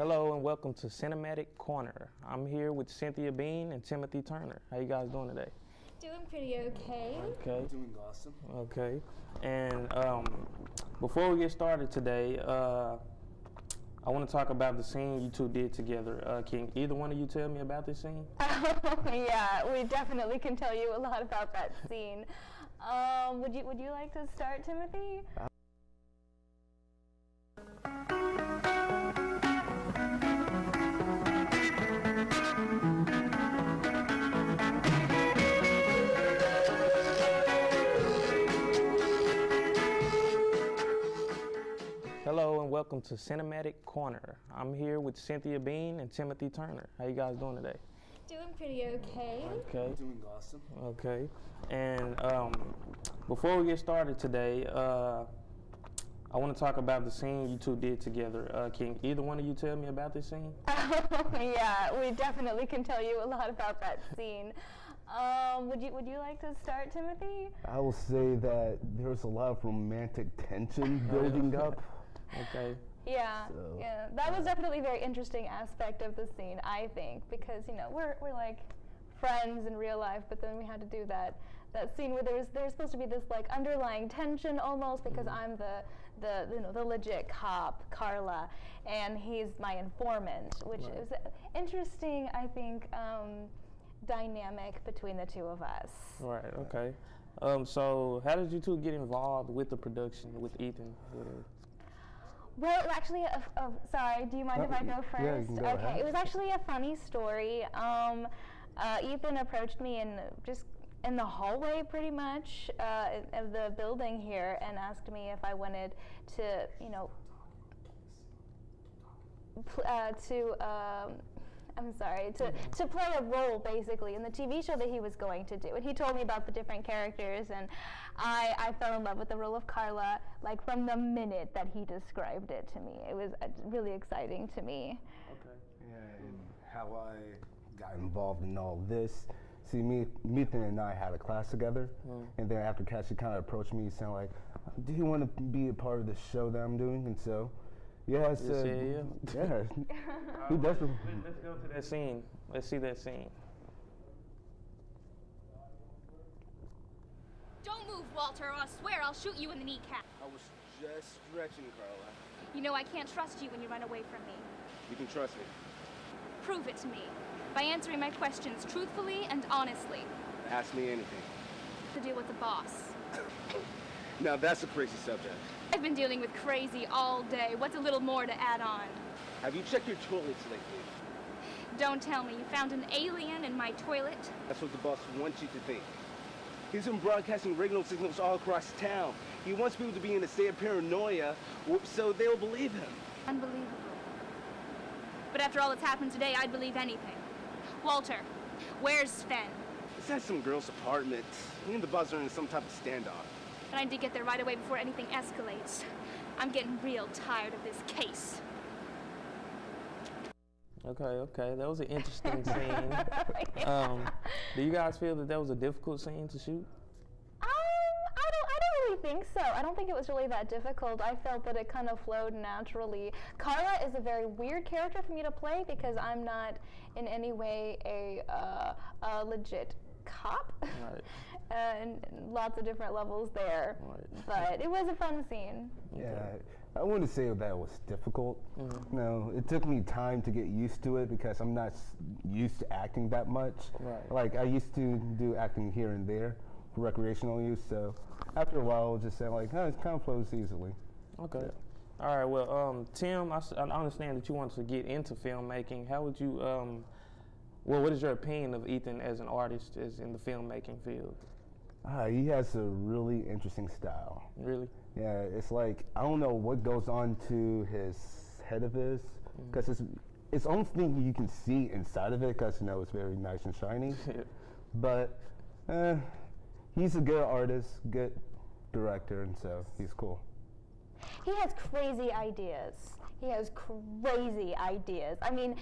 Hello and welcome to Cinematic Corner. I'm here with Cynthia Bean and Timothy Turner. How you guys doing today? Doing pretty okay. Okay. Doing awesome. Okay. And before we get started today, I want to talk about the scene you two did together. Can either one of you tell me about this scene? Yeah, we definitely can tell you a lot about that scene. Would you like to start, Timothy? Hello and welcome to Cinematic Corner. I'm here with Cynthia Bean and Timothy Turner. How you guys doing today? Doing pretty okay. Okay. Doing awesome. Okay. And before we get started today, I want to talk about the scene you two did together. Can either one of you tell me about this scene? Yeah, we definitely can tell you a lot about that scene. Would you like to start, Timothy? I will say that there's a lot of romantic tension building up. Okay. Yeah, So, yeah. That was definitely a very interesting aspect of the scene, I think, because we're like friends in real life, but then we had to do that scene where there's supposed to be this like underlying tension almost because I'm the legit cop, Carla, and he's my informant, which is interesting, I think, dynamic between the two of us. Right. Okay. So how did you two get involved with the production with Ethan? Well, actually, sorry, do you mind if I go first? Yeah, you can go okay, ahead. it was actually a funny story. Ethan approached me just in the hallway, pretty much, of the building here, and asked me if I wanted to, to play a role, basically, in the TV show that he was going to do. And he told me about the different characters, and I fell in love with the role of Carla, like, from the minute that he described it to me. It was really exciting to me. Okay. Yeah, and how I got involved in all this. See, Ethan and I had a class together, and then after class, she kind of approached me, saying like, "Do you want to be a part of the show that I'm doing?" And so, yeah, so yeah, he definitely. Let's go to that scene. Let's see that scene. Don't move, Walter, or I swear I'll shoot you in the kneecap. I was just stretching, Carla. You know I can't trust you when you run away from me. You can trust me. Prove it to me by answering my questions truthfully and honestly. Ask me anything. To deal with the boss. Now that's a crazy subject. I've been dealing with crazy all day. What's a little more to add on? Have you checked your toilets lately? Don't tell me you found an alien in my toilet. That's what the boss wants you to think. He's been broadcasting radio signals all across town. He wants people to be in a state of paranoia so they'll believe him. Unbelievable. But after all that's happened today, I'd believe anything. Walter, where's Sven? It's at some girl's apartment. He and the boss are in some type of standoff. And I need to get there right away before anything escalates. I'm getting real tired of this case. Okay. That was an interesting scene. Do you guys feel that was a difficult scene to shoot? I don't really think so. I don't think it was really that difficult. I felt that it kind of flowed naturally. Carla is a very weird character for me to play because I'm not in any way a legit cop. Right. And lots of different levels there. Right. But it was a fun scene. Yeah, I wouldn't say that was difficult. No, it took me time to get used to it because I'm not used to acting that much. Right. Like I used to do acting here and there for recreational use. So after a while, I was just saying like, oh, it kind of flows easily. Okay. Yeah. All right. Well, Tim, I understand that you want to get into filmmaking. How would you? What is your opinion of Ethan as an artist, as in the filmmaking field? He has a really interesting style. Really? Yeah, it's like, I don't know what goes on to his head of his, because it's only thing you can see inside of it, because it's very nice and shiny. But he's a good artist, good director, and so he's cool. He has crazy ideas. I mean,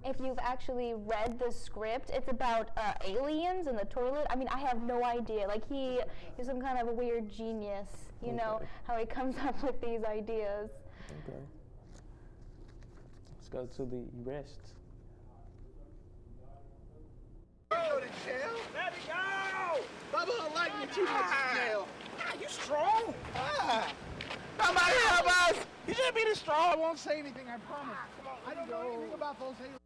if you've actually read the script, it's about aliens in the toilet. I mean, I have no idea. Like, he's some kind of a weird genius, you know, how he comes up with these ideas. Okay. Let's go to the rest. Go to jail. Let me go. Bubba like me too much in jail. You strong? Somebody help us. You shouldn't be this strong. I won't say anything, I promise. Come on, I don't know anything about those aliens.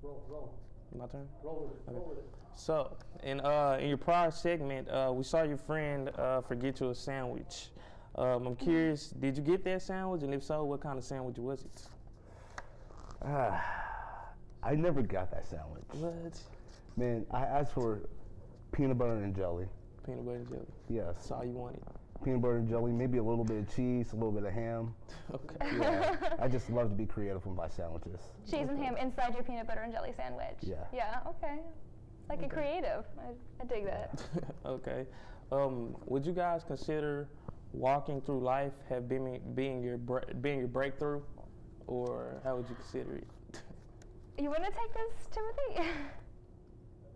Roll. My turn? Roll with it. Okay. So, in your prior segment, we saw your friend forget you a sandwich. I'm curious, did you get that sandwich? And if so, what kind of sandwich was it? I never got that sandwich. What? Man, I asked for peanut butter and jelly. Peanut butter and jelly. Yes. That's all you wanted. Peanut butter and jelly, maybe a little bit of cheese, a little bit of ham. Okay. Yeah, I just love to be creative with my sandwiches. Cheese and ham inside your peanut butter and jelly sandwich. Yeah. Yeah, okay. Like a creative. I dig that. Okay. Would you guys consider walking through life have being your breakthrough, or how would you consider it? You want to take this, Timothy?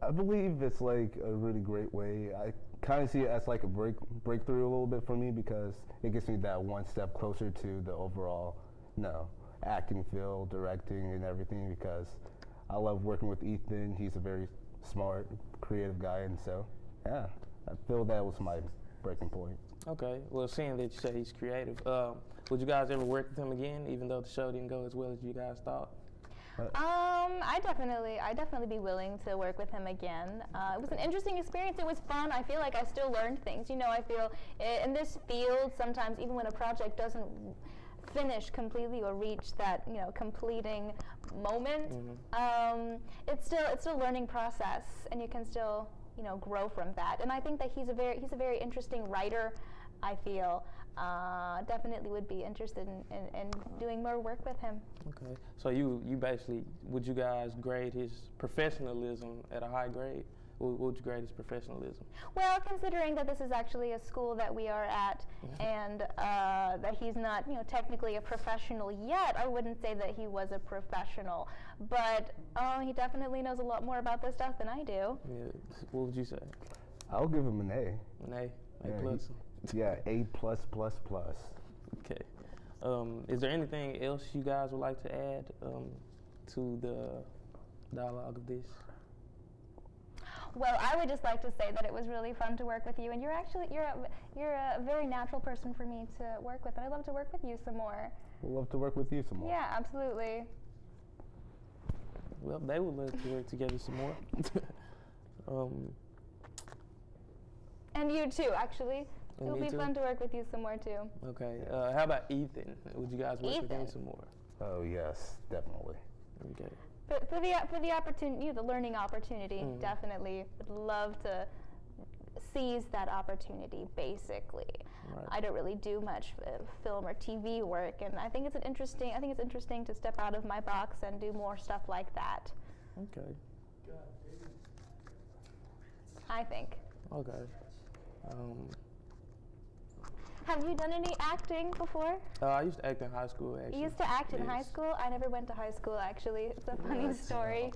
I believe it's like a really great way. I kind of see it as like a breakthrough a little bit for me because it gets me that one step closer to the overall, acting field, directing, and everything. Because I love working with Ethan. He's a very smart, creative guy, and so yeah, I feel that was my breaking point. Okay. Well, seeing that you say he's creative, would you guys ever work with him again, even though the show didn't go as well as you guys thought? I definitely be willing to work with him again. It was an interesting experience. It was fun. I feel like I still learned things. I feel in this field sometimes even when a project doesn't finish completely or reach that completing moment, it's still a learning process, and you can still grow from that. And I think that he's a very interesting writer. I feel definitely would be interested in doing more work with him. Okay. So you basically, would you guys grade his professionalism at a high grade? What would you grade his professionalism? Well, considering that this is actually a school that we are at, and that he's not, technically a professional yet, I wouldn't say that he was a professional. But he definitely knows a lot more about this stuff than I do. Yeah. What would you say? I'll give him an A. An A? A Yeah, plus? Yeah, A++++. Okay. Is there anything else you guys would like to add to the dialogue of this? Well, I would just like to say that it was really fun to work with you, and you're a very natural person for me to work with, and I'd love to work with you some more. We'd love to work with you some more. Yeah, absolutely. Well, they would love to work together some more. And you too, actually. And It'll me be too? fun to work with you some more too. Okay. How about Ethan? Would you guys work with him Ethan? some more? Oh yes, definitely. Okay. But for the opportunity, the learning opportunity, definitely would love to seize that opportunity. Basically, Right. I don't really do much film or TV work, and I think it's interesting to step out of my box and do more stuff like that. Okay. I think. Okay. Have you done any acting before? I used to act in high school, actually. You used to act in high Yes. school? I never went to high school, actually. It's a funny What? story.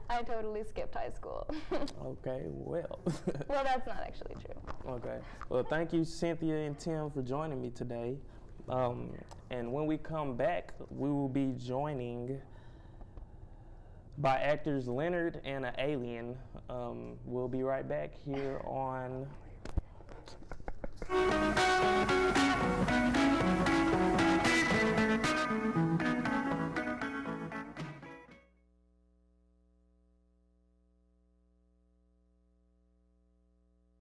I totally skipped high school. Okay, well. Well, that's not actually true. Okay. Well, thank you, Cynthia and Tim, for joining me today. And when we come back, we will be joining by actors Leonard and an alien. We'll be right back here on